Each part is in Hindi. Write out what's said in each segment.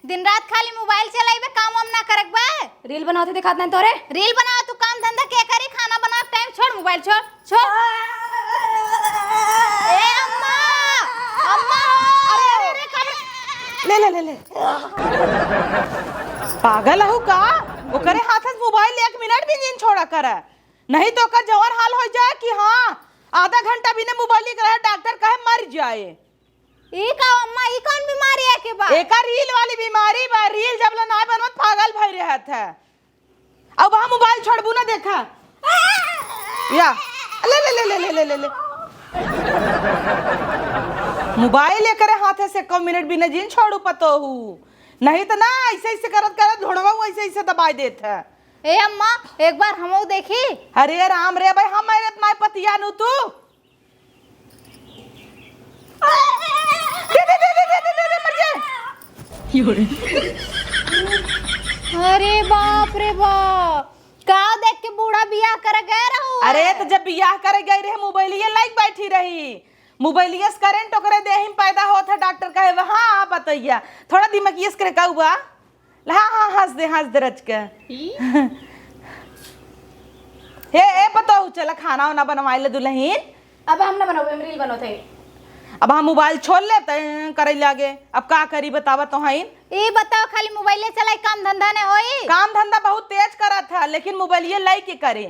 दिन रात खाली मोबाइल चलाइबे, काम वाम ना करक बा। रील बनाते दिखात नहीं तोरे। रील बनाओ तू, काम धंधा के करी, खाना बना टाइम छोड़, मोबाइल छोड़ छोड़। ए अम्मा, अम्मा अरे अरे अरे ले ले ले ले पागल हो का? ओकरे हाथ से मोबाइल 1 मिनट भी नहीं छोड़ा कर, नहीं तो ओकर जवान हाल हो जाए कि हाँ आधा घंटा बिना मोबाइल के रहे डॉक्टर कहे मर जाए। ई का अम्मा, ई कौन बीमारी है के बा? एका रील वाली बीमारी बा। रील जब ला ना बनवत पागल भई रहत है। अब वहां मोबाइल छोड़बू ना देखा या ले ले ले ले ले ले ले मोबाइल एकरे हाथे से 1 मिनट भी नहीं छोड़ू पतो हूँ, नहीं तो ना ऐसे ऐसे करत करत ढोड़वा ऐसे ऐसे दबाई देत है। ए अम्मा एक बार हमो देखी। अरे राम रे भाई हम मेरे अपना पतिया नु तू दे दे दे दे दे दे मर जाए। अरे बाप रे बाप, का देख के बूढ़ा बियाह कर गए रहू। अरे तो जब बियाह करे गई रहे मोबाइलिए लाइक बैठी रही, मोबाइलिए से करंट ओकरे देह में पैदा होत है। डॉक्टर कहे हाँ बताइया थोड़ा दिमागिए से करे का हुआ। हाँ हाँ हंस दे रच के हे बताओ चला खाना वाना बनवाई ले दुल्हन। अब हम ना बनाओ, रील बनोते। अब हम मोबाइल छोड़ ले करे लागे, अब का करी बतावा तो हईन। ये बताओ खाली मोबाइले चलाई, काम धंधा ने होई? काम धंधा बहुत तेज करा था लेकिन मोबाइलिए लाई के करे।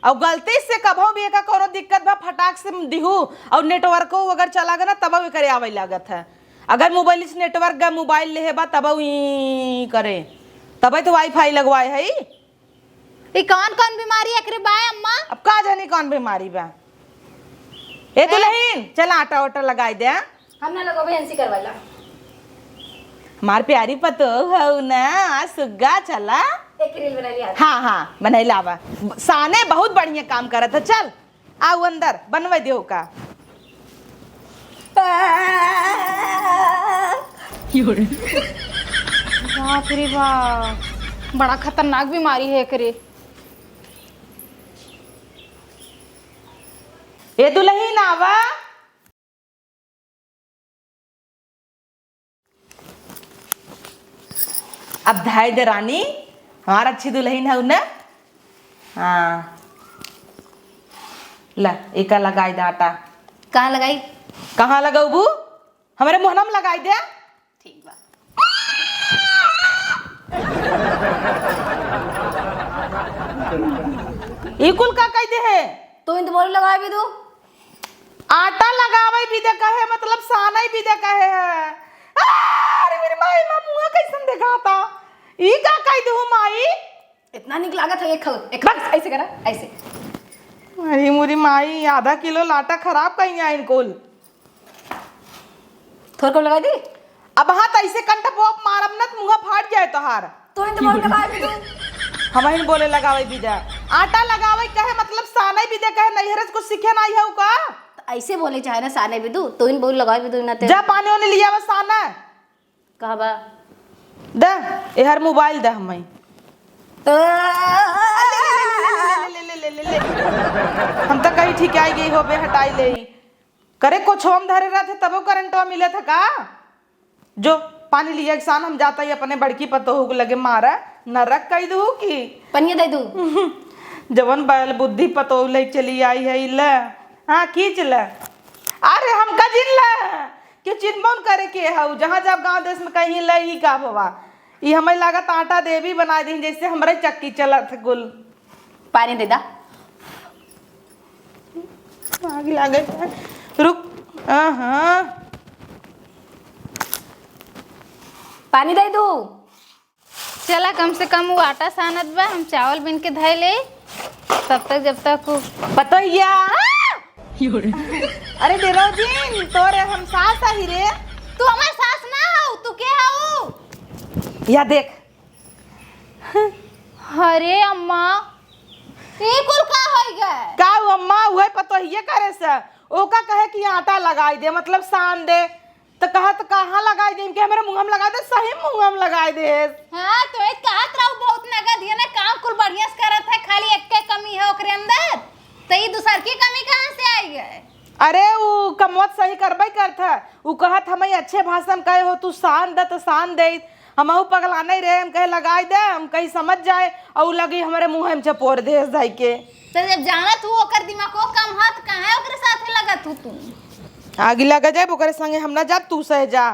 और गलती से कभो भी एका कोनो दिक्कत बा फटाक से दिहू और नेटवर्क अगर चला गया ना तब वो करे आवे लागत है। अगर मोबाइल से नेटवर्क गा मोबाइल ले बा तब वो करे, तब तो वाईफाई लगवाए है। ये कौन कौन बीमारी है बा अम्मा? अब का जानी कौन बीमारी बा। ए दुल्हन चल आटा वाटा लगाई दे। हम ना लगो बहन सी करवाला। हमार प्यारी पतो हो ना सुग्गा चला एक रील बना लिया। हाँ हाँ बनाई लावा, साने बहुत बढ़िया काम करत है। चल आओ अंदर बनवा दियो का। बाप रे बाप, बड़ा खतरनाक बीमारी है करे। ए दुल्हन आवा। अब धाय दे रानी, हमारा अच्छी दुल्हन है ना। हाँ ला एका लगाई दे आटा। कहाँ लगाई? कहाँ लगाऊ? हमारे मुहना में लगाई दे। ठीक बा। इकुल का कह दे है तो इन बोल लगाए भी दो। आटा लगावे भी दे कहे मतलब साना भी दे कहे है। अरे मेरी माई ला मुंह कैसन दिखाता, ई का कह दू माई? इतना निक लागत है, एक ऐसे करा ऐसे। अरे मुरी माई आधा किलो लाटा खराब कहीं है इनकोल। थोड़ा कम लगा दी। अब हाथ ऐसे कंटा पोप मारम ना मुंह फाट जाए तोहार। तो इन बोल लगाए भी दो। हम इन बोले लगावे भी दे, आटा लगावे कहे मतलब साना भी दे कहे नैहरस कुछ सीखे ना है का। तो ऐसे बोले चाहे ना साने भी दो, तो इन बोल लगाए भी दो ना ते। जा पानी ओने लिया बस साना कहां बा? दे एहर मोबाइल दे हमें। तो ले हम तो कहीं ठीक आई गई हो बे हटाई ले करे कुछ हम धरे रहे थे तब करंटवा मिले था का। जो पानी लिया किसान हम जाता ही अपने बड़की पतो हो लगे मारा नरक कह दू की पनिया दे दू। जवन बैल बुद्धि पतो ले चली आई है ले। हाँ खींच ले। अरे हम का जिन ले कि चिन्मन करे के है जहाँ जब गांव देश में कहीं ले ही का बाबा। ये हमें लागत आटा देवी बना दी जैसे हमारे चक्की चलत गुल। पानी दे दा। आगे लागे रुक। हाँ पानी दे दू। चला कम से कम वो आटा सानत बा, हम चावल बिन के धय ले तब तक जब तक पतैया। अरे देरोजी तोरे हम सास ही रे। तू हमार सास ना हो, तू के हो? या देख। अरे अम्मा ये कुल का हो गए? का अम्मा वह पतोहिए करे से ओका कहे कि आटा लगाई दे मतलब सान दे तो कहा तो कहाँ लगाई दे कि हमारे मुंह में लगा दे। सही मुंह में लगाई दे। हाँ तो एक कहत रहू बहुत नगद है ना, काम कुल बढ़िया से करत है, खाली एक के कमी है ओकरे अंदर। तो ये दूसर की कमी कहाँ से आई गए? अरे वो कमवत सही करबई करता। वो कहत हमें अच्छे भाषण कहे हो तू सान दे तो सान दे। हमहू पगला नहीं रहे, हम कहे लगाई दे, हम कहीं समझ जाए और लगी हमारे मुँह में चपोर दे जाई के। तो जब जानत हूँ ओकर दिमाग को कम हाथ कहाँ ओकरे साथे लगत हूँ तू। आगे लगा जाए ओकरे संगे, हम ना जा, तू सह जा,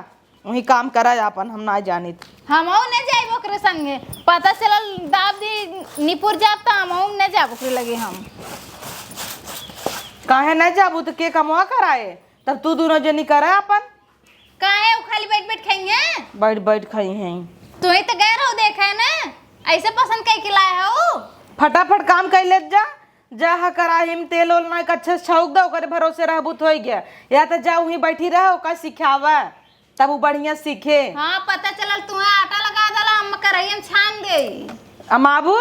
वही काम करा अपन, हम ना जानित। हमहू न जाइब ओकरे संगे, पता चलल दाब दी निपुर जाब तो हमहू न जाब ओकरे लगे। हम काहे न जाबू तो के कमवा कराए, तब तू दोनों जनी करे अपन। काहे उ खाली बैठ बैठ खाएंगे, बैठ बैठ खाई हैं। तू ही तो गए रहो देखा है ना, ऐसे पसंद कई के लाए हो। फटाफट काम कर ले जा कराही में तेल ओल ना अच्छे से छौक दो, ओकरे भरोसे रहबू तो हो गया, या तो जा वहीं बैठी रह, ओका सिखावा तब वो बढ़िया सीखे। हाँ पता चलल तू आटा लगा दला, हम कढ़ाई में छान दे। अमाबू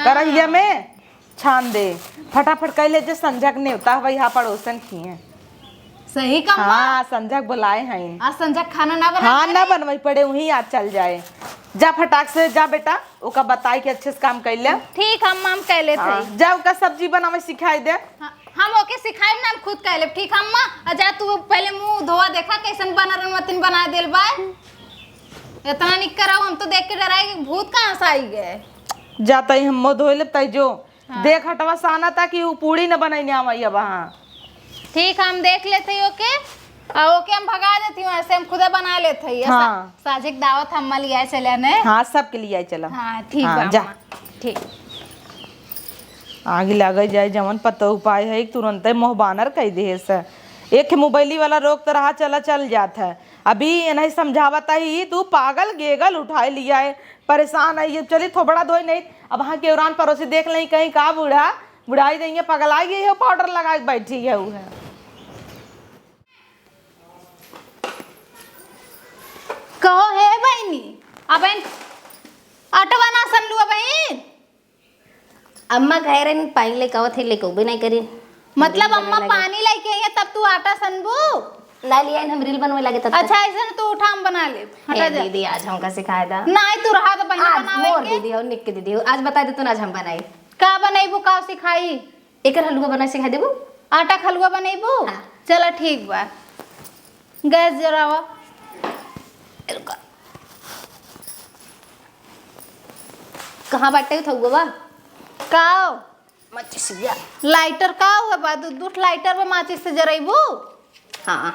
करहिया में छान दे, फटाफट कर ले। संजय के नेवता भाई यहाँ पड़ोसन किए सही कम। हाँ संजय बुलाए हैं आज संजय खाना ना बना। हाँ ना बनवाई पड़े, वहीं आज चल जाए। जा फटाक से जा बेटा, ओका बताई के अच्छे से काम कर ले। ठीक हम कह लेते हैं। जा ओका सब्जी बनावे सिखाई दे। हाँ, हम ओके सिखाएब ना, हम खुद कह लेब। ठीक अम्मा, जा तू पहले मुंह धोआ, देखा कैसन बनरन बना देल बा। इतना निक कराओ, हम तो देख के डराए कि भूत कहाँ से आई गए। जाता ही हम मुँह धो ले तय जो। हाँ। देख हटवा साना था कि वो पूड़ी न बनाई आवई अब। हाँ ठीक हम देख लेते ही ओके, और ओके हम भगा देती हूँ, ऐसे हम खुदे बना लेते ही। हाँ। साजिक दावत हम लिया चले ने। हाँ सबके लिए चला। हाँ ठीक हाँ, जा ठीक। आगे लगे जाए जमन पता उपाय है, तुरंत मोह बानर कह दे से। एक मोबाइली वाला रोक तो रहा चल जाता है, अभी नहीं समझावता ही तू पागल गेगल उठाए लिया है, परेशान है ये। चलिए थोड़ा धोई नहीं, अब वहाँ के उरान पड़ोसी देख लें कहीं का बुढ़ाई देंगे, पगलाई गई है, पाउडर लगा के बैठी है वो है। कहो है बहनी, अब ऑटो बना सन लुआ बहन। अम्मा कह रहे पहले कहो थे लेको भी नहीं करी, मतलब अम्मा पानी लेके आई है तब तू आटा सनबू ला लिया हम रील बनवे लगे तब। अच्छा ऐसे तो उठा हम बना ले। हटा जा दीदी आज हमका सिखाया था। नहीं तू रहा तो बहन आज बनावे मोर के। दीदी हो निक के दीदी हो, आज बता दे तू आज हम बनाई। का बनाइबू, का सिखाई। एक हलवा बना सिखा देबू, आटा खलुआ बनाइबू। हाँ। चलो ठीक बा, गैस जरावा। कहाँ बाटे था गोवा का मचिसिया लाइटर का हुआ बा, दूध लाइटर में माचिस से जराइबू। हाँ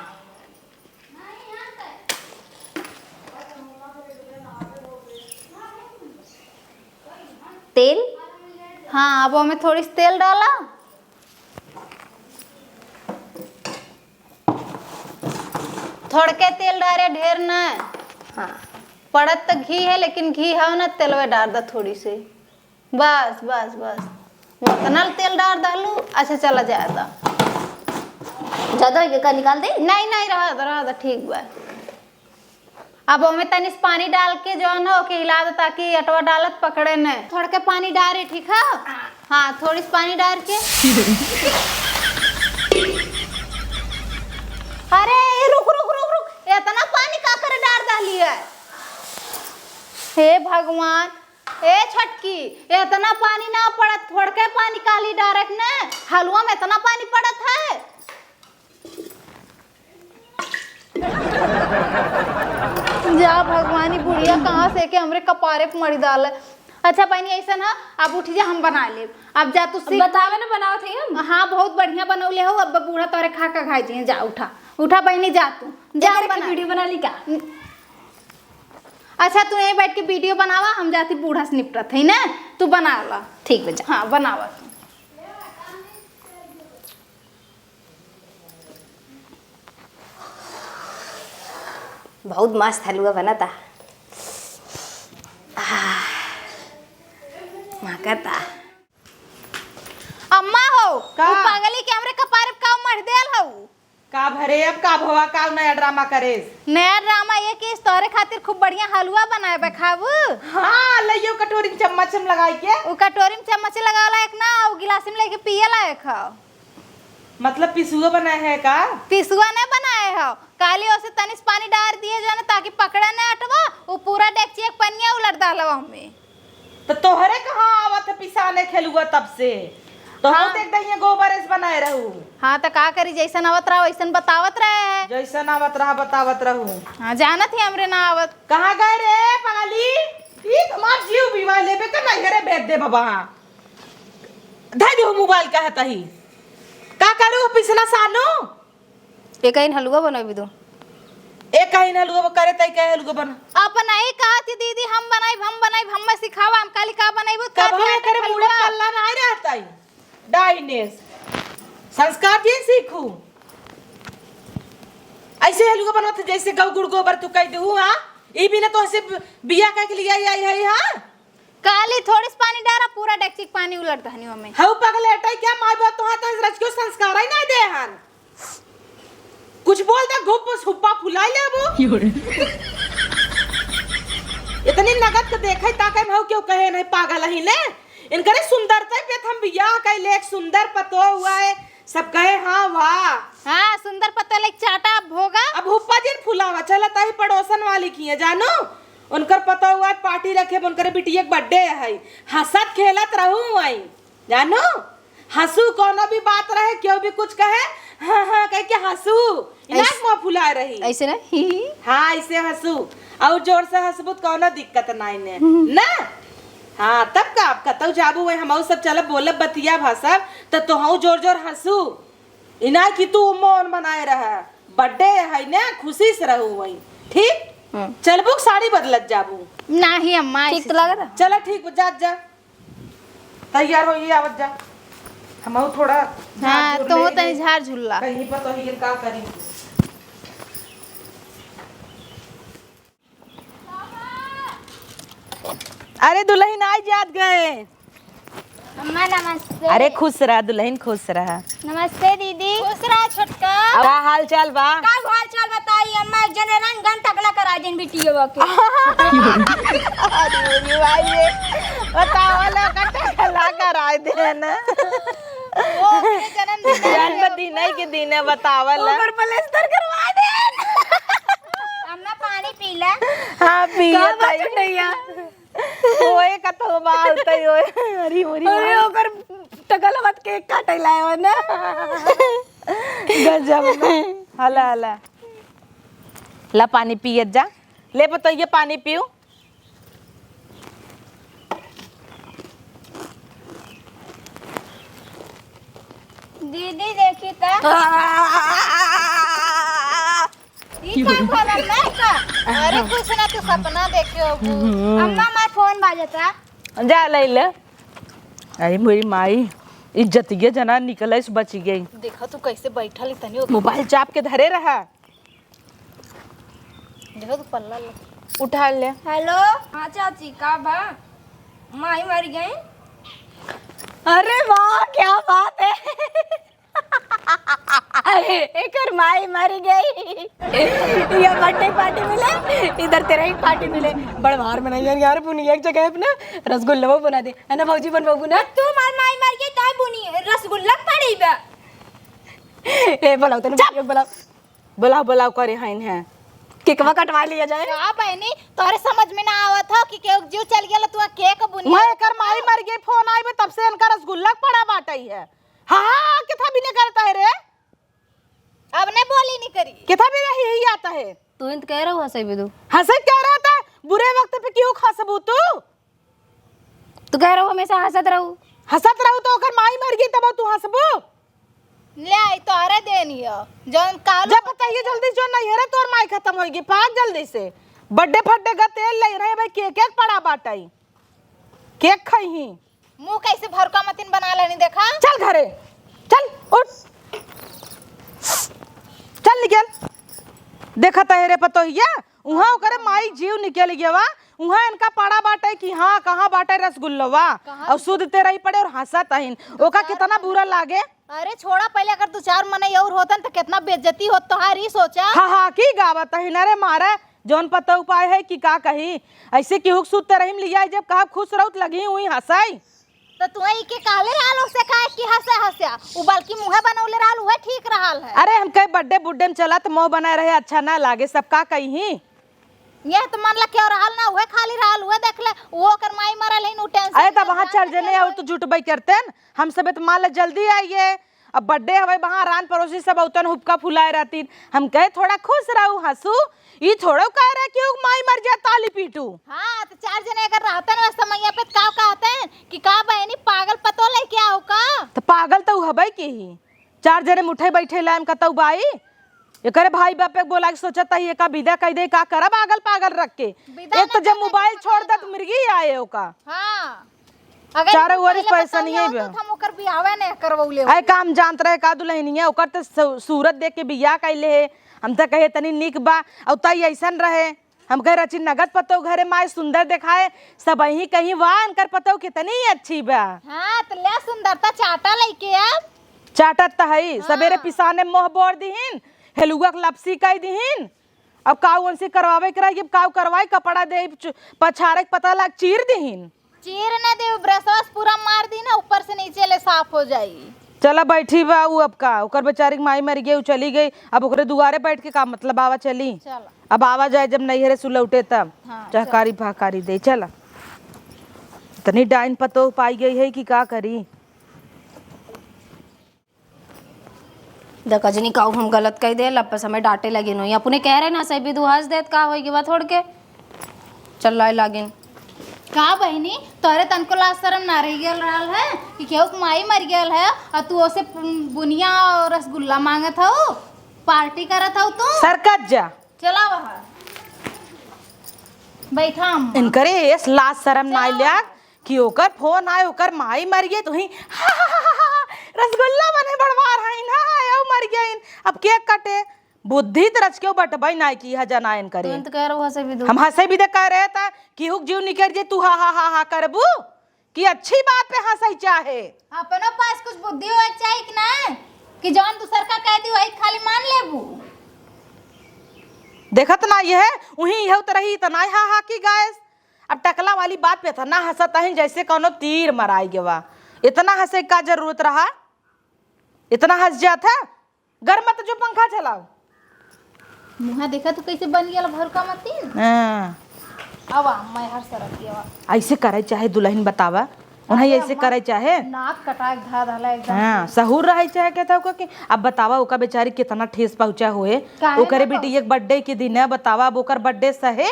तेल। हाँ अब हमें थोड़ी सी तेल डाला, थोड़ के तेल डाले, ढेर न। हाँ पड़त तो घी है, लेकिन घी है ना, तेलवे डाल दा थोड़ी सी, बस बस बस। उतना तेल डाल डालू। अच्छा चला जाएगा, ज्यादा का निकाल दे। नहीं नहीं रहा था ठीक बा। अब हमें तनिस पानी डाल के जो है ना ओके हिला दो, ताकि अटवा डालत पकड़े न। थोड़ के पानी डाले, ठीक है। हाँ थोड़ी सी पानी डाल के। अरे रुक रुक रुक रुक, इतना पानी का करे डाली है। हे भगवान, ए छटकी, इतना पानी ना पड़त, थोड़ के पानी काली डायरेक्ट न, हलवा में इतना पानी पड़त है। जा भगवानी बुढ़िया कहाँ से के हमरे कपारे पे मरी डाल। अच्छा बहनी ऐसा ना, अब उठ जा हम बना ले। अब जा तू बतावे ना बनाओ थे हम। हाँ बहुत बढ़िया बनौले हो, अब बूढ़ा तोरे खा के खाई दिए। जा उठा उठा बहनी, जा तू जा बना। वीडियो बना ली का। अच्छा तू यहीं बैठ के वीडियो बनावा, हम जाती बूढ़ा से निपटत है ना, तू बना ला। ठीक बजा। हाँ बनावा तू। बहुत मस्त हलवा बना था, माकता। अम्मा हो का? तू पागली के हमरे कपारे पे का मर देल हो। का भरे अब का भवा का नया ड्रामा करे। नया ड्रामा ये कि तोरे खातिर खूब बढ़िया हलवा बनाए बे, खाबू। हाँ लइयो कटोरी में चम्मच में लगाई के, उ कटोरी में चम्मच लगा लायक ना, उ गिलास में लेके पिए लायक हो। मतलब पिसुआ बनाए है का। पिसुआ न बनाए हो, काली ओसे तनिस पानी डाल दिए जो ना, ताकि पकड़ा न अटवा। वो पूरा डेकची एक पनिया उलट डालवा हमें। तो तोहरे कहाँ आवत है पिसाने खेलुआ तब से। तो हम देख दई गोबर ऐसे बनाए रहू। हाँ तो का करी, जैसन आवत रहा वैसन बतावत रहे। जैसा आवत रहा बतावत रहू। हाँ जानत ही हमरे ना आवत। कहाँ गए रे पाली? ई तुम्हार जीव बीमा लेबे के नहीं घरे भेज दे बाबा। धै दो मोबाइल का है तही। का करू पिछला सानो? एक कहीं हलवा बनाबी दो। एक कहीं हलवा करे तई कहे हलवा बना। अपन आई कहती दीदी हम बनाई हम में सिखावा, हम काली का बनाइबो कब करे मुड़ा पल्ला नहीं रहता ही। डाइनेस संस्कार भी सीखू। ऐसे हलवा बनाते जैसे गौ गुड़ गोबर तू कह दू। हां ई भी ना तो ऐसे बिया कह के लिया आई है। हां काली थोड़ी सी पानी डारा, पूरा डेक्ची पानी उलट दहनी में। हऊ पगले हटाई क्या माय बात तो हाथ रच के संस्कार ही नहीं दे हन। कुछ बोल दे घुप हुप्पा फुलाई ले वो। इतनी नगद के देखे ताके हम क्यों कहे नहीं पागल ही ले। इनकरे सुंदरता पे हम बियाह कैले एक सुंदर पतो हुआ है। सब कहे हां वाह। हाँ सुंदर पत्ता लेक चाटा भोगा। अब हुप्पा जी फुलावा चलता ही पड़ोसन वाली की है जानो। उनकर पता हुआ पार्टी रखे उनकर बिटिया के बर्थडे है। हंसत खेलत रहू आई जानो। हंसू कोनो भी बात रहे क्यों भी कुछ कहे हाँ हाँ कह के हंसू। इलाज मुंह फुला रही ऐसे ना हाँ ऐसे हंसू और जोर से हंसबू कोनो दिक्कत नहीं ने ना। हाँ तब का आप कतौ जाबू वही हम सब चलब बोलब बतिया भाषा तो हम जोर जोर हंसू। इना की तू मोन मनाए रहा बर्थडे है ना खुशी से रहू वही ठीक। चलबू साड़ी बदलत जाबू। नहीं अम्मा ठीक तो लगा था। चला ठीक जा जा तैयार हो ये आवत जा। हम थोड़ा हाँ तो तनी झाड़ झुल्ला कहीं पर तो ही का करी। अरे दुल्हन आज याद गए। अम्मा नमस्ते। अरे खुश रहा दुल्हन खुश रहा। नमस्ते दीदी। खुश रहा छोटका। का हाल चाल बा? का हाल चाल बताई अम्मा एक जने रंग घंटा कला करा दिन बिटिया के। अरे भाई बताओ ला घंटा कला करा दे ना। जन्मदिन है के दिन है बतावल ऊपर प्लास्टर करवा दे। अम्मा पानी पी ले। हां पिए तैया ओए कतो बाल तई ओए हरी हरी अरे ओकर टकल मत केक काटे लाए हो ना। गजब हला हला ला पानी पिए जा ले बताइए पानी पियो। दीदी देखी तो ई का भला मैं का। अरे कुछ ना तू सपना देखे हो। अम्मा मैं फोन बाजता जा ले ले। अरे मेरी माई इज्जतिये जना निकले से बच गई। देखो तू कैसे बैठल तनी मोबाइल चाप के धरे रहा। देखो तू पल्ला उठा ले। हेलो हाँ चाची का बा माई मर गई। अरे वाह क्या बात है। एकर माई मर गई। ये बर्थडे पार्टी मिले इधर तेरा ही पार्टी मिले बड़वार बनाई यार बुनी एक जगह अपना रसगुल्ला बना दे है ना भौजी बनवाबू ना। तू मार माई मर गई ताई बुनी रसगुल्ला पड़ी बा। ए बुलाओ तने बुलाओ बुलाओ करे हइन है केकवा कटवा लिया जाए। का बहनी तोरे समझ में ना आवत हो कि केक जीव चल गेल तू केक बुनी। मैं कर माई मर गई फोन आई बे तब से इनका रसगुल्ला पड़ा बाटई है। हां किथा भी नहीं करता है रे। अब ने बोली नहीं करी किथा भी यही आता है। तू इंत कह रहा हंसे भी तू हंसे क्या रहा था बुरे वक्त पे क्यों हंसबू तू। तू कह रहा हमेशा हंसत रहू। हंसत रहू तो अगर माई मर गई तब तू हंसबू। ले आई तोरे देनी है जौन काल जब बताइए जल्दी जो नहीं है रे तोर माई खत्म होगी पाग जल्दी से। बर्थडे फड्डे का तेल ले रहे भाई केक केक पड़ा बाटाई केक खाई ही मुंह कैसे भरका मतिन बना लेनी देखा। चल घरे चल उठ चल निकल। देखा तहरे पतोहिया उहाँ करे माई जीव निकल गया वा उहाँ इनका पाड़ा बाटे कि हाँ कहाँ बाटे रसगुल्लवा और शुद्ध तेरा ही पड़े और हंसा तहिन ओका कितना बुरा लागे। अरे छोड़ा पहले अगर तू चार मने और होतन तो कितना बेइज्जती होत तोहार ही सोचा। हाँ हाँ की गावा तहिन अरे मारे जौन पता उपाय है कि का कही ऐसे कि हुक सुत रहीम लिया जब कहा खुश रहत लगी हुई हंसाई तो तू ई के काले रहल से काहे कि हंसे हंसा उ बल्कि मुंह बनौले रहल उहे ठीक रहल है। अरे हम कहे बर्थडे बुड्डे में चला तो मुंह बनाए रहे अच्छा ना लागे सब का कही ये तो मन ला क्यों रहल ना हुए, खाली रहल हुए देख ले वो कर माई मरल है नु टेंशन। अरे तब वहाँ चल जने और तो जुटबई करते न हम सब तो मान ला जल्दी आइए। अब बर्थडे हवे वहाँ रान पड़ोसी सब औतन हुक्का फुलाए रहती, हम कहे थोड़ा खुश रहू हंसू, ये थोड़ा कह रहा कि माई मर जा ताली पीटू। हाँ तो 4 जने अगर रहते ना समैया पे का कहते हैं कि का बहनी पागल पतो लेके आओ का। तो पागल तो हबई के ही 4 जने मुठे बैठे लाम कतौ बाई ये करे भाई बाप के बोला सोचता ही का विदा कह दे का करा पागल पागल रख के। एक तो जब मोबाइल छोड़ दे तो मिर्गी आए ओका। हाँ अगर चारों ओर पैसा नहीं है हम ओकर बियाह नहीं करवौले। आए काम जानत रहे का दुल्हनिया ओकर तो सूरत देख के बियाह कैले है। हम तो कहे तनी निक बा और तई ऐसन रहे हम कह रची नगद पतो घरे माए सुंदर दिखाए सब ही कहीं वाह इनकर पतो कितनी अच्छी बा। हाँ तो ले सुंदरता चाटा लेके अब चाटत त है सवेरे पिसाने मोह बोर दिहिन हेलुआ लपसी कई दिहिन। अब काऊ उनसे करवावे कराई अब काऊ करवाई कपड़ा दे पछाड़े पता लग चीर दिहिन। चीर न दे ब्रशवास पूरा मार दी ना ऊपर से नीचे ले साफ हो जाएगी। चला बैठी बा ऊ अब का ओकर बेचारी की माई मर गई चली गई अब ओकरे दुआरे बैठ के का मतलब आवा चली। चल अब आवा जाए जब नैहरे सुलौटे तब हाँ, चहकारी फहकारी दे चला। इतनी डाइन पतो पाई गई है कि का करी। देखा जनी काऊ हम गलत कह दे लपस हमें डांटे लगिन हो अपने कह रहे ना सही भी दुहास देत का होई के बाद छोड़ के चल लाए लागिन का बहनी तोरे तनको लाज शरम ना रह गेल रहल है कि केहू के माई मर गेल है और तू ओसे बुनिया और रसगुल्ला मांगत हो पार्टी करत हो तू। सरकत जा चला बाहर बैठा हम इनकरे एस लाज शरम ना लिया कि ओकर फोन आए ओकर माई मर गई तो ही रसगुल्ला बने बड़वार हईन हां मर गईन अब केक कटे बुद्धि तरच के बटबई ना की हजनायन करे। तुम तो कह रहे हो हंसे भी दो हम हंसे भी दे कह रहे था कि हुक जीव निकल जे तू हा हा हा हा करबू कि अच्छी बात पे हंसई चाहे। अपनो पास कुछ बुद्धि होए चाहिए कि ना कि जौन दूसर का कह दी वही खाली मान लेबू। देखत ना ये है वही यह तरही तना हा हा की गायस। अब टकला वाली बात पे था ना हंसत है जैसे कोनो तीर मराई गवा। इतना हंसे का जरूरत रहा इतना हंस जाता घर मत जो पंखा चलाओ मुहा देखा तो कैसे बन गया भर का मतीन। आवा मैं हर सरक दिया ऐसे करे चाहे दुल्हन बतावा उन्हें ऐसे करे चाहे नाक कटा धा धाला एकदम। हाँ सहूर रहे चाहे कहता हो कि अब बतावा ओका बेचारी कितना ठेस पहुंचा हुए ओकरे बेटी एक बर्थडे के दिन है बतावा अब ओकर बर्थडे सहे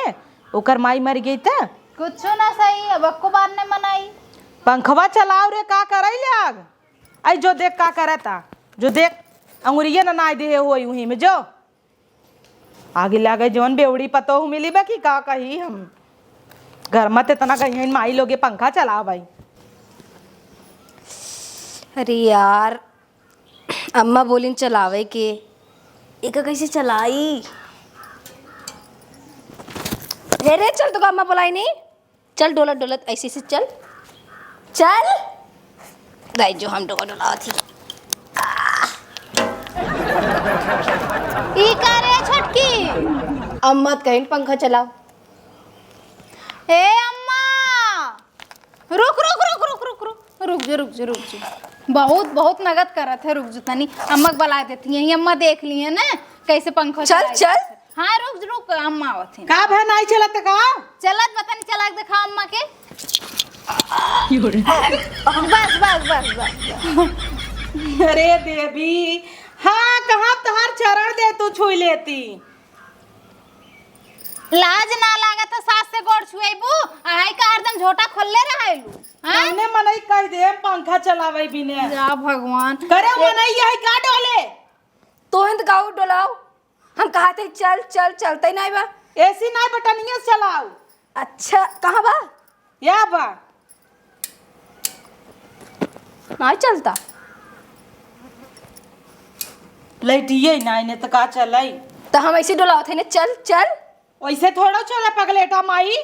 ओकर माई मर गई था कुछ ना सही अब अक्को बार ने मनाई पंखवा चलाओ रे का करे लाग आई जो देख का करता जो देख अंगुरिया ना नाय दे हो वहीं में जो आगे लागे जौन बेवड़ी पतो मिली बा कि का कही हम घर मत इतना कहीं माई लोगे पंखा चला भाई। अरे यार अम्मा बोलिन चलावे के एक कैसे चलाई रे चल तो अम्मा बुलाई नहीं चल डोलत डोलत ऐसे से चल चल दाई जो हम डोला डोला थी ई का रे छटकी अम्मा कहीं पंखा चलाओ ए अम्मा रुक रुक रुक रुक रुक रुक रुक जो रुक जो रुक जो बहुत बहुत नगद करत है रुक जो तनी अम्मा बुला देती है अम्मा देख लिए ना कैसे पंखा चल चल हाँ रुक रुक अम्मा आवत का भे नहीं चलत का चलत पता नहीं चला देखा अम्मा के बस बस बस बस। अरे देवी हाँ कहाँ तहार चरण दे तू छुई लेती लाज ना लागत सास से गोड़ छुएबू आई का हरदम झोटा खोलले रहेलू हां हमने मनई कह दे पंखा चलावे बिने जा भगवान करे मनई यही का डोले तो हिंद गाँव डोलाओ हम कहा थे चल चल चलते नहीं बा एसी नहीं बटनिया चलाओ। अच्छा कहाँ बा या बा नहीं चलता लैटिए नहीं ने तो का चलाई तो हम ऐसे डोलाओ थे ना चल चल वैसे थोड़ा चले पगलेटा माई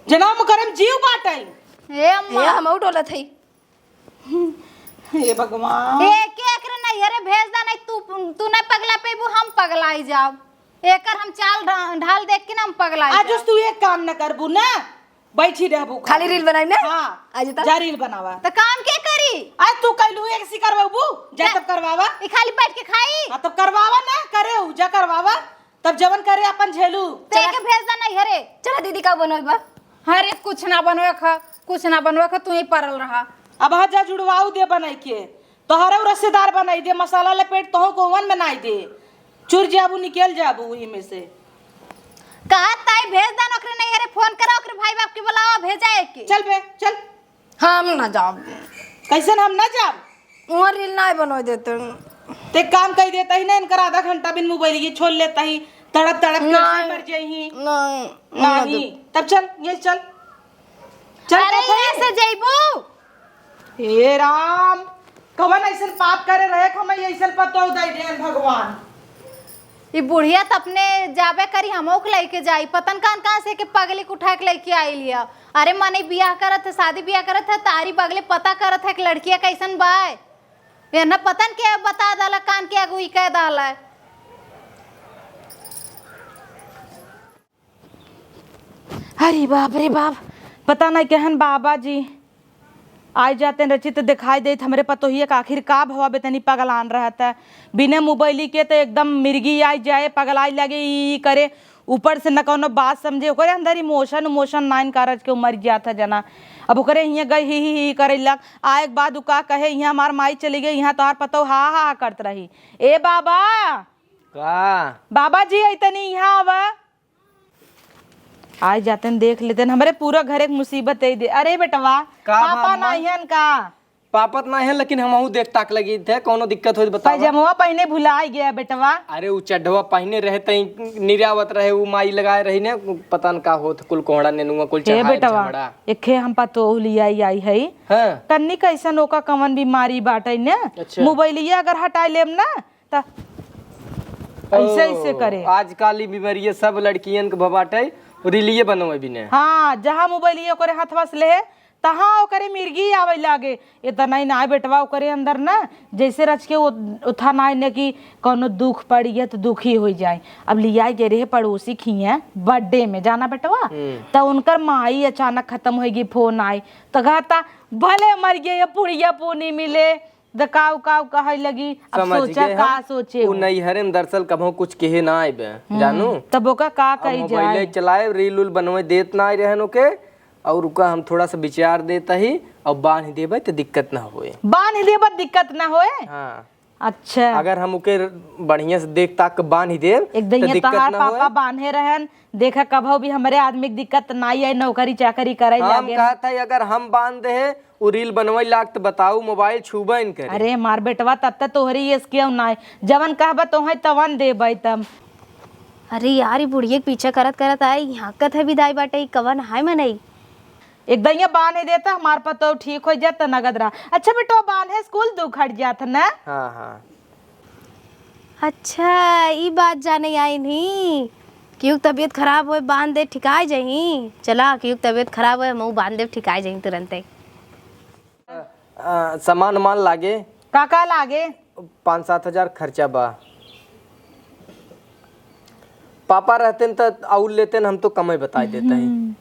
जन्म करम जीव बाटई ए अम्मा ये हम डोला थे हे भगवान एक एक रे नहीं अरे भेज दा नहीं तू नहीं पगला पेबू हम पगलाई जाओ एकर हम चाल ढाल देख के ना हम पगलाई आज तू एक काम न करबू ना बैठी रहबू खाली रील बनाई ना हां आज तक जा रील बनावा तो काम के करी आज तू कैलू एक सी करवाबू जा तब करवावा ई खाली बैठ के खाई हां तब करवावा ना करे जा करवावा तब जवन करे अपन झेलू। ते के भेज दा नहीं हरे। चला दीदी का बनोई बा। हरे कुछ ना बनवे खा, कुछ ना बनवे खा, तू ही परल रहा। अब हजा जुड़वाऊ दे बनाई के तोहरा रसेदार बनाई दे, मसाला लपेट तोह को ओवन बनाई दे, चुर जाबू निकल जाबू वही में से। कहा ताई भेज दा नौकरी नहीं हरे, फोन करा ओकरे भाई बाप के बुलावा भेजा है के। चल बे चल। हम ना जाब, कैसन हम ना जाब? वहाँ रील ना बनोई देते। ते काम कही देता ही ना, इनकर आधा घंटा बिन मोबाइल की छोड़ लेता ही, तड़प तड़प के नहीं। मर जाही। नहीं नहीं तब चल ये चल चल। अरे यहाँ से जइबू। हे राम, कवन ऐसन पाप करे रहे हम ऐसन पतो दई देन भगवान। ये बुढ़िया त अपने जाबे करी हमो के लेके जाई, पतन कहां से के पगली के उठा के लेके आई लिया। अरे मने बियाह करत है, शादी बियाह करत है, तारी बगले पता करत है कि लड़किया कैसन बाय। ये न पतन के बता दला, कान के अगुई कह दला। अरे बाप रे बाप, पता नहीं कहन बाबा जी आए जाते रचित दिखाई देत हमरे पतोहिए का आखिर का भवा बेतनी पगलान रहता है। बिना मोबाइली के तो एकदम मिर्गी आई जाए, पगलाई लगे ई करे, ऊपर से न कोनो बात समझे, ओकरे अंदर इमोशन नाइन कारज के मर गया था जना। अब ओकरे हियाँ गई ही करे लग, आए के बाद का कहे यहाँ हमार माई चली गई, यहाँ तोहार पतो हा करत रही। ए बाबा का बाबा जी ऐतनी यहाँ आवा। आज जाते न देख लेते न, हमारे पूरा घर एक मुसीबत है दे। अरे बेटवा का पापा मामा? नहीं है का पापत ना है, लेकिन हमहू देख ताक लगी थे, कोनो दिक्कत हो बताओ। पैजामा पहने भुला गया बेटवा। अरे वो चढ़वा पहने रहे तई निर्यावत रहे, वो माई लगाए रही ने, पता न का होत कुल कोहड़ा नेनुआ कुल हे चढ़ाए बेटवा झमड़ा। एखे हम पतो लिया आई है हां कन्नी कैसन ओका कवन बीमारी बाटे ने। अच्छा। मोबाइलिया अगर हटा लेम ना त ऐसे ऐसे करे। आजकल ई बीमारी सब लड़कियन के भबाटे रिलिये बनवे बिने। हाँ, जहाँ मोबाइलिया ओकरे हाथवा से ले तहाँ ओकरे मिर्गी आवे लागे। इतना ही ना बेटवा ओकरे अंदर ना जैसे रच के उठा ना ने कि कोनो दुख पड़ गया तो दुखी हो जाए। अब लिया गे रहे पड़ोसी खिए बर्थडे में जाना बेटवा, तो उनकर माई अचानक खत्म हो गई, फोन आई तो कहता भले मर गए या पुड़िया पूनी मिले दकाव काव कहे लगी। अब समझ सोचा गए का हम। सोचे वो नहीं हरे में दरअसल कभो कुछ कहे ना आए जानू, तब ओका का कही मोबाइल जाए। चलाए रील उल बनवे देत ना आए रहन ओके, और उका हम थोड़ा सा विचार देता ही और बांध देबे तो दिक्कत ना होए। बांध दे बस दिक्कत ना होए। हाँ अच्छा, अगर हम ओके बढ़िया से देख ताक के बांध ही देब एक दिन तो ये दिक्कत तहार ना पापा होए। बांधे रहन, देखा कभो भी हमारे आदमी की दिक्कत ना आई, नौकरी चाकरी करे हम लागे। कहता है अगर हम बांध दे है वो रील बनवे लाग तो बताऊ मोबाइल छूबे न करे। अरे मार बेटवा तब तक तोहरी ये क्यों ना जवन कहबा तोहे तवन देबै तब। अरे यार ये बुढ़िया के पीछे करत करत आई, यहाँ कत है विदाई बाटे, ई कवन हाय मनई। एक दिन ये बांधे देता हमार पतो ठीक हो जाता नगद रहा। अच्छा बेटवा बांधे स्कूल दुख हट जाता ना। हाँ हाँ अच्छा ई बात जाने आई नहीं, क्यों तबीयत खराब होए बांध दे ठिकाई जही। चला क्यों तबीयत खराब होए मऊ बांध दे ठिकाई जही तुरंत। सामान मान लागे काका लागे 5-7 हजार खर्चा बा। पापा रहते न तो आउल लेते न, हम तो कम ही बताई देते हैं।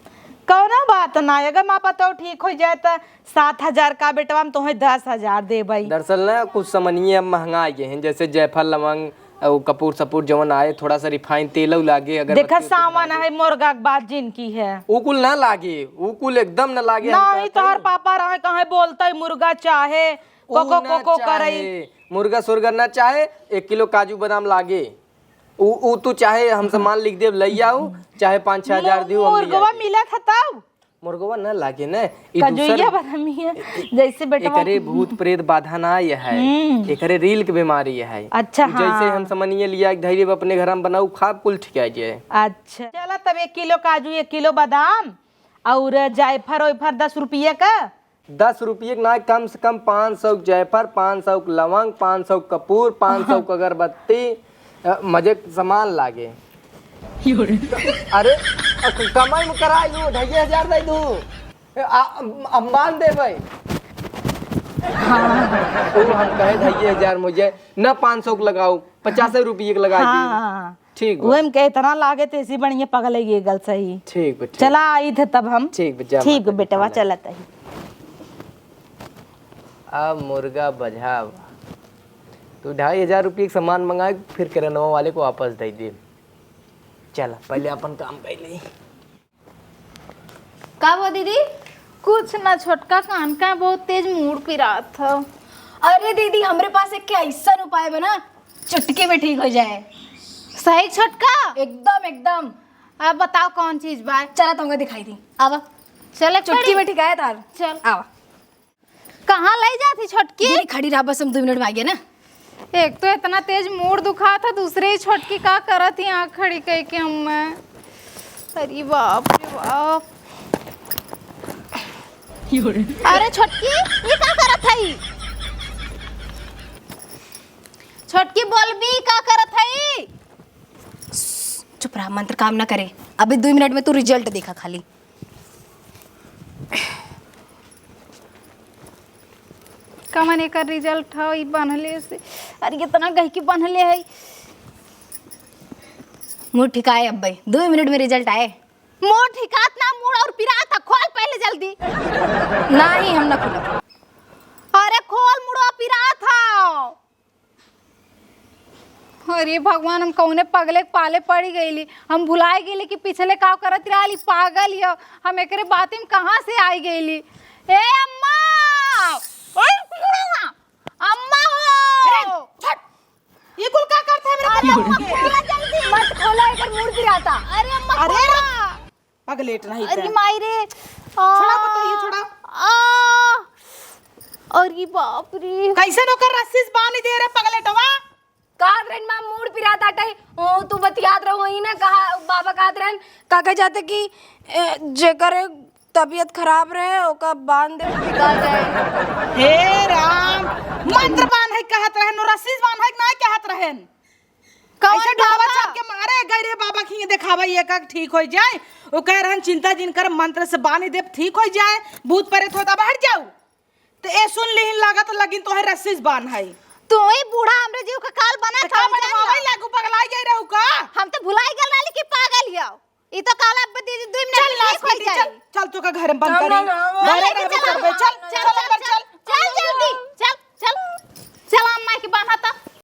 कौना बात ना, अगर माँ पतो ठीक हो जाए तो 7,000 का बेटवा हम तुम्हें 10,000 देबै। दरअसल ना कुछ सामानिये अब महंगा आ गए हैं, जैसे जायफल लवंग और कपूर सपूर जवन आए, थोड़ा सा रिफाइन तेल लागे। अगर देखा सामान है मुर्गा के बात जिनकी है उकुल ना लागे, उकुल एकदम ना लागे। हम नहीं कहते तोहर हैं, पापा रहे कहे बोलते मुर्गा चाहे ऊ कोको ना कोको चाहे, करे। मुर्गा सुर्गा ना चाहे, 1 किलो काजू बादाम लागे। ऊ तू चाहे हम सामान लिख दे लई आऊ, चाहे 5-6 हजार दियो हम ले मुर्गवा आएंगे। मिला था तब मुर्गवा ना लागे ना, ई कजुइया दूसर बदमी है जैसे बेटवा। एकरे भूत प्रेत बाधा ना ये है, एकरे रील के बीमारी है। अच्छा जैसे हाँ। हम समनिए लिया धैर्य अपने घर में बनाऊ खा कुल ठीक है जाए। अच्छा चला तब 1 किलो काजू 1 किलो बादाम और जायफर ओयफर 10 रुपये का। 10 रुपये ना, कम से कम 500 जायफर, 500 लवंग, 500 कपूर, 500 अगरबत्ती, मजे सामान लागे। अरे कमाई में कराई दू 2,500 दे दू, हम मान देबै। वो हम कहे 2,500 मुझे न 500 लगाऊ, 50 रुपये के लगा दी। हाँ ठीक बा। वही में कहे इतना लागे तो इसी बढ़िया पगले ये गल सही। ठीक बा, ठीक। चला आई थे तब हम। ठीक बा, जा ठीक माता बेटवा पिता। चलत है। अब मुर्गा बझाव तू 2,500 रुपये का सामान मंगाए, फिर किराना वाले को वापस दे दे। चल पहले अपन काम कर ली। का हुआ दीदी? कुछ ना, छोटका कान का बहुत तेज मूड पिरा था। अरे दीदी हमरे पास एक क्या ऐसा उपाय बना चुटकी में ठीक हो जाए। सही छोटका? एकदम एकदम। अब बताओ कौन चीज बा? चला तुमको दिखाई दी। आवा चले चुटकी में ठीक आया तार। चल। आवा कहाँ ले जाती छोटकी? दीदी खड़ी रहा, बस हम 2 मिनट में आ गए ना। एक तो इतना तेज मूड दुखा था, दूसरे ही छोटकी का करत ही आँख खड़ी कह के हम। अरे बाप रे बाप। अरे छोटकी ये का करत है? छोटकी बोल भी का करत है? चुप रहा, मंत्र काम ना करे। अभी 2 मिनट में तू रिजल्ट देखा खाली। कमन एक रिजल्ट है बनले से। अरे इतना गहकी बनले है। मूड ठीक आए अब भाई, 2 मिनट में रिजल्ट आए। मोर ठिकात ना, मूड और पिरात था। खोल पहले जल्दी। नहीं हम ना खोला। अरे खोल, मुड़वा पिरात था। अरे भगवान, हम कौने पगले के पाले पड़ी गईली। हम भुलाए गेली कि पिछले का करत रही। पागल हियो हम, एकरे बाती में कहाँ से आई गईली। ए अम्मा, अम्मा हो। ये कुल का करता है मेरे अरे अम्मा खोला जल्दी। मत खोला, एक मूड गिराता। अरे अम्मा अरे खोला। पगलेट नहीं अरे था। माई रे। छोड़ा बताइए, छोड़ा। अरे बाप रे। कैसे नौकर रस्सी से बांध दे रहे पगलेटवा? कादरन मां मूड पिराता टाई। ओ तू बतियात रहो ही ना, कहा बाबा कादरन काका जाते कि जेकर तबीयत खराब रहे ओका बांध दे निकाल जाए। हे राम, मंत्र बांध है कहत रहन, रस्सी बांध है ना कहत रहन। ऐसे ढोलवा चाप के मारे गए रे बाबा खिए देखावा ये का ठीक हो जाए। ओ कह रहन चिंता जिन कर मंत्र से बांध दे ठीक हो जाए, भूत प्रेत होता बाहर जाऊ। तो ए सुन लेहिन लागत लगिन तो है रस्सी बांध है। तू ही बूढ़ा हमरे जीव का काल बना का बनवावे लागू पगलाई गई रहू का? हम तो भुलाई गल वाली कि पागल हियो। ई तो काला अब 2 मिनट में ठीक हो जाए। चल तो का घर में बंद करी। चल, चल